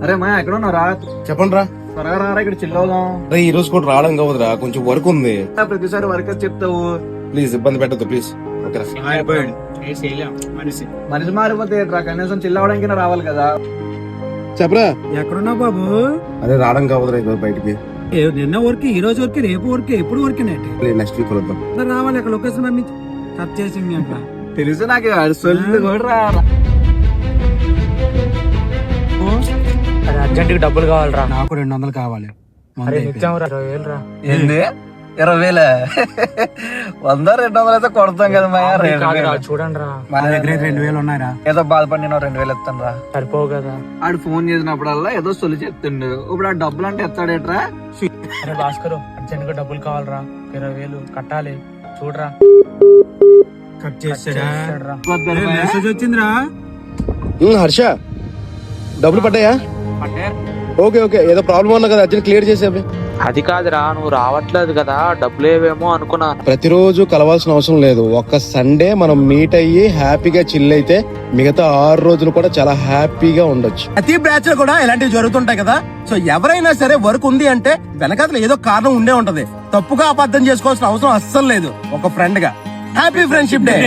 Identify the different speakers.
Speaker 1: అరే మా ఎక్కడ ఉన్నారా?
Speaker 2: చెప్పండి రా.
Speaker 1: త్వరగా రారా, ఇక్కడ చిల్లవుదాం.
Speaker 2: ఈ రోజు కూడా రావడం కావదురా, కొంచెం వర్క్ ఉంది.
Speaker 1: ప్రతిసారి వర్క్ చెప్తావు.
Speaker 2: ప్లీజ్ ఇబ్బంది పెట్టద్దు ప్లీజ్.
Speaker 1: మనిషి మారిపోతే ఏంట్రా, కనీసం చిల్లవడానికి రావాలి కదా.
Speaker 2: చెప్పరా.
Speaker 3: ఎక్కడున్నావు బాబు?
Speaker 2: అదే రావడం కావదురా ఈరోజు బయటికి.
Speaker 3: నిన్న వర్క్, ఈ రోజు వర్క్, రేపు వర్క్, ఎప్పుడు వర్క్
Speaker 2: నెక్స్ట్ వీక్ వద్దాం.
Speaker 3: రావాలి. అక్కడ లొకేషన్ పంపించి కట్ చేసింది అంట.
Speaker 1: తెలుసు నాకు, సొల్లు కూడా
Speaker 4: అర్జెంట్ గా డబ్బులు కావాలరా.
Speaker 3: నాకు 200 కావాలి.
Speaker 4: నిత్యం 20,000 రా.
Speaker 1: ఏంది 20,000? 100 200 అయితే కొడతాం కదా మా.
Speaker 4: చూడండి రా,
Speaker 3: మా దగ్గర 2,000 ఉన్నాయరా.
Speaker 1: ఏదో బాధపడి నేను 2,000 ఇస్తాను రా.
Speaker 4: సరిపోవు కదా.
Speaker 1: ఆడు ఫోన్ చేసినప్పుడల్లా ఏదో సొల్లు చెప్తుండు. ఇప్పుడు ఆ డబ్బులు అంటే ఎత్తాడేట్రా?
Speaker 4: అరే భాస్కర్, అర్జెంట్ గా డబ్బులు కావాలరా. 20,000 కట్టాలి, చూడరా.
Speaker 3: కట్ చేసాడా?
Speaker 4: చేస్తాడురా.
Speaker 3: మెసేజ్ వచ్చిందిరా.
Speaker 2: హర్ష, డబ్బులు పడ్డాయా? ఓకే ఓకే, ఏదో ప్రాబ్లం ఉన్నా కదా, అర్జెంట్ క్లియర్ చేసేవి.
Speaker 4: అది కాదురా, నువ్వు రావట్లేదు కదా, డబ్బులు ఏవేమో అనుకున్నా.
Speaker 2: ప్రతిరోజు కలవాల్సిన అవసరం లేదు. ఒక్క సండే మనం మీట్ అయ్యి హ్యాపీగా చిల్ అయితే మిగతా 6 రోజులు కూడా చాలా హ్యాపీగా ఉండొచ్చు.
Speaker 5: ప్రతి బ్రాంచ్ లో కూడా ఇలాంటివి జరుగుతుంటాయి కదా. సో ఎవరైనా సరే వర్క్ ఉంది అంటే వెనకాల ఏదో కారణం ఉండే ఉంటది. తప్పుగా అబద్ధం చేసుకోవాల్సిన అవసరం అస్సలు లేదు. ఒక ఫ్రెండ్ గా హ్యాపీ ఫ్రెండ్షిప్ డే.